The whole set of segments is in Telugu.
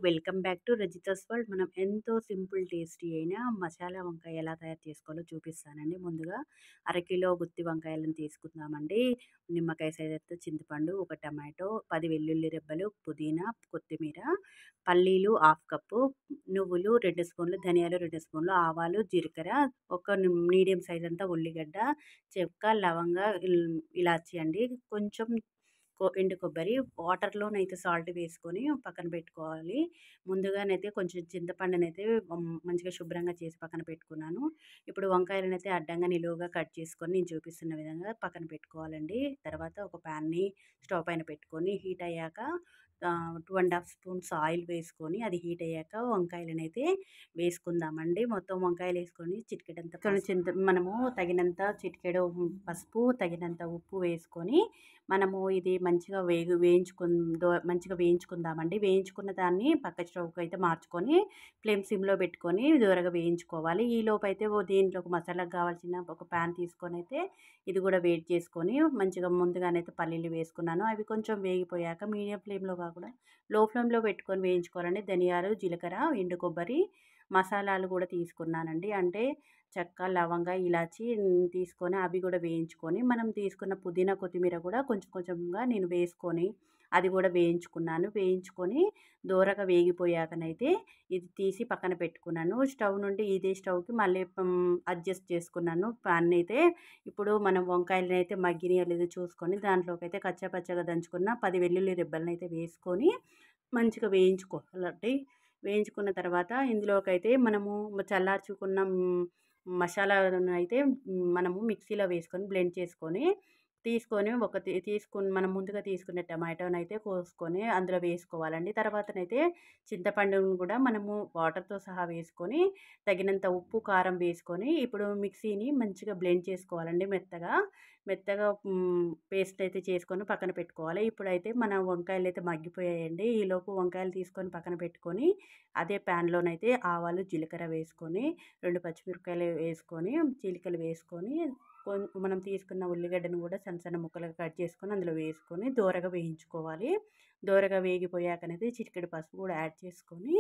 Welcome back to Rajitha's world. మనం ఎంతో సింపుల్ టేస్టీ అయిన మసాలా వంకాయ ఎలా తయారు చేసుకోవాలో చూపిస్తానండి. ముందుగా అరకిలో గుత్తి వంకాయలను తీసుకుందామండి. నిమ్మకాయ సైజంత చింతపండు, ఒక టమాటో, 10 వెల్లుల్లి రెబ్బలు, పుదీనా, కొత్తిమీర, పల్లీలు హాఫ్ కప్పు, నువ్వులు 2 స్పూన్లు, ధనియాలు 2 స్పూన్లు, ఆవాలు, జీలకర్ర, ఒక మీడియం సైజ్ అంతా ఉల్లిగడ్డ, చెక్క, లవంగ, ఇలాచి అండి. కొంచెం ఎండు కొబ్బరి వాటర్‌లోనైతే సాల్ట్ వేసుకొని పక్కన పెట్టుకోవాలి. ముందుగానైతే కొంచెం చింతపండునైతే మంచిగా శుభ్రంగా చేసి పక్కన పెట్టుకున్నాను. ఇప్పుడు వంకాయలనైతే అడ్డంగా, నిలువుగా కట్ చేసుకొని నేను చూపిస్తున్న విధంగా పక్కన పెట్టుకోవాలండి. తర్వాత ఒక ప్యాన్‌ని స్టవ్ పైన పెట్టుకొని హీట్ అయ్యాక 2 ½ స్పూన్స్ ఆయిల్ వేసుకొని అది హీట్ అయ్యాక వంకాయలనైతే వేసుకుందామండి. మొత్తం వంకాయలేసుకొని చిటికెడంత మనము తగినంత చిటికెడు పసుపు, తగినంత ఉప్పు వేసుకొని మనము ఇది మంచిగా మంచిగా వేయించుకుందామండి. వేయించుకున్న దాన్ని పక్క స్టవ్‌కి అయితే మార్చుకొని ఫ్లేమ్ సిమ్‌లో పెట్టుకొని దూరగా వేయించుకోవాలి. ఈలోపు అయితే దీంట్లోకి మసాలాకు కావాల్సిన ఒక ప్యాన్ తీసుకొనైతే ఇది కూడా వేడి చేసుకొని మంచిగా ముందుగానైతే పల్లీలు వేసుకున్నాను. అవి కొంచెం వేగిపోయాక మీడియం ఫ్లేమ్‌లో కాకుండా లో ఫ్లేమ్‌లో పెట్టుకొని వేయించుకోవాలండి. ధనియాలు, జీలకర్ర, ఎండు కొబ్బరి, మసాలాలు కూడా తీసుకున్నానండి. అంటే చెక్క, లవంగ, ఇలాచి తీసుకొని అవి కూడా వేయించుకొని మనం తీసుకున్న పుదీనా, కొత్తిమీర కూడా కొంచెం కొంచెంగా నేను వేసుకొని అది కూడా వేయించుకున్నాను. వేయించుకొని దోరగా వేగిపోయాకనైతే ఇది తీసి పక్కన పెట్టుకున్నాను. స్టవ్ నుండి ఇదే స్టవ్‌కి మళ్ళీ అడ్జస్ట్ చేసుకున్నాను ప్యాన్నయితే. ఇప్పుడు మనం వంకాయలనైతే మగ్గినయో లేదో చూసుకొని దాంట్లోకైతే కచ్చా పచ్చాగా దంచుకున్న 10 వెల్లుల్లి రెబ్బలనైతే వేసుకొని మంచిగా వేయించుకోవాలండి. వేయించుకున్న తర్వాత ఇందులోకైతే మనము చల్లార్చుకున్న మసాలాలనైతే మనము మిక్సీలో వేసుకొని బ్లెండ్ చేసుకొని తీసుకొని తీసుకుని మనం ముందుగా తీసుకున్న టమాటోనైతే కోసుకొని అందులో వేసుకోవాలండి. తర్వాతనైతే చింతపండును కూడా మనము వాటర్‌తో సహా వేసుకొని తగినంత ఉప్పు, కారం వేసుకొని ఇప్పుడు మిక్సీని మంచిగా బ్లెండ్ చేసుకోవాలండి మెత్తగా. మెత్తగా పేస్ట్ అయితే చేసుకొని పక్కన పెట్టుకోవాలి. ఇప్పుడైతే మన వంకాయలైతే మగ్గిపోయాయండి. ఈలోపు వంకాయలు తీసుకొని పక్కన పెట్టుకొని అదే ప్యాన్‌లోనైతే ఆవాలు, జీలకర్ర వేసుకొని 2 పచ్చిమిరపకాయలు వేసుకొని, చీలికలు వేసుకొని మనం తీసుకున్న ఉల్లిగడ్డను కూడా సన్న సన్న ముక్కలుగా కట్ చేసుకొని అందులో వేసుకొని దోరగా వేయించుకోవాలి. దోరగా వేగిపోయాకనైతే చిటికెడు పసుపు కూడా యాడ్ చేసుకొని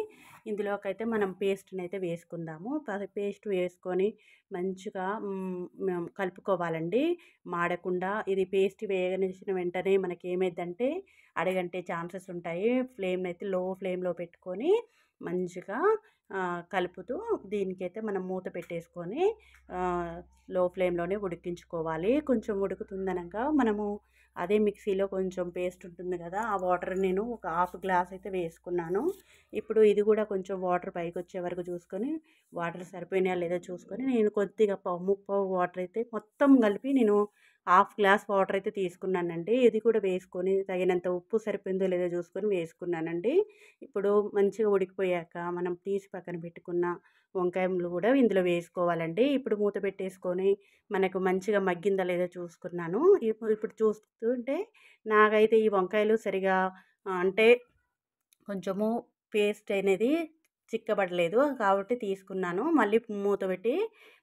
ఇందులోకైతే మనం పేస్ట్‌నైతే వేసుకుందాము. పేస్ట్ వేసుకొని మంచిగా కలుపుకోవాలండి. మాడకుండా ఇది పేస్ట్ వేగనిచ్చిన వెంటనే మనకేమైద్దంటే అడుగంటే ఛాన్సెస్ ఉంటాయి. ఫ్లేమ్‌నైతే లో ఫ్లేమ్‌లో పెట్టుకొని మంచిగా కలుపుతూ దీనికైతే మనం మూత పెట్టేసుకొని లో ఫ్లేమ్‌లోనే ఉడికించుకోవాలి. కొంచెం ఉడుకుతుందనంగా మనము అదే మిక్సీలో కొంచెం పేస్ట్ ఉంటుంది కదా! ఆ వాటర్ నేను ఒక హాఫ్ గ్లాస్ అయితే వేసుకున్నాను. ఇప్పుడు ఇది కూడా కొంచెం వాటర్ పైకొచ్చే వరకు చూసుకొని వాటర్ సరిపోయినాయా లేదో చూసుకొని నేను కొద్దిగా ముప్పావు వాటర్ అయితే మొత్తం కలిపి నేను హాఫ్ గ్లాస్ వాటర్ అయితే తీసుకున్నానండి. ఇది కూడా వేసుకొని తగినంత ఉప్పు సరిపోయిందో లేదో చూసుకొని వేసుకున్నానండి. ఇప్పుడు మంచిగా ఉడికిపోయాక మనం తీసి పక్కన పెట్టుకున్న వంకాయలు కూడా ఇందులో వేసుకోవాలండి. ఇప్పుడు మూత పెట్టేసుకొని మనకు మంచిగా మగ్గిందా లేదో చూసుకున్నాను. ఇప్పుడు చూస్తుంటే నాకైతే ఈ వంకాయలు సరిగా అంటే కొంచెము పేస్ట్ అనేది చిక్కబడలేదు. కాబట్టి తీసుకున్నాను. మళ్ళీ మూత పెట్టి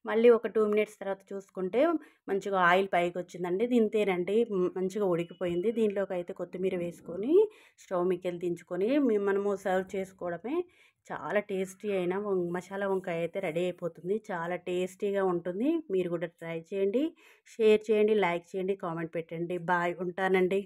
మళ్ళీ ఒక 2 మినిట్స్ తర్వాత చూసుకుంటే మంచిగా ఆయిల్ పైకొచ్చిందండి. ఇంతేనండి మంచిగా ఉడికిపోయింది. దీంట్లోకైతే కొత్తిమీర వేసుకొని స్టవ్ మీకెళ్ళి దించుకొని మనము సర్వ్ చేసుకోవడమే. చాలా టేస్టీ అయిన మసాలా వంకాయ అయితే రెడీ అయిపోతుంది. చాలా టేస్టీగా ఉంటుంది. మీరు కూడా ట్రై చేయండి. షేర్ చేయండి, లైక్ చేయండి, కామెంట్ పెట్టండి. బాయ్, ఉంటానండి.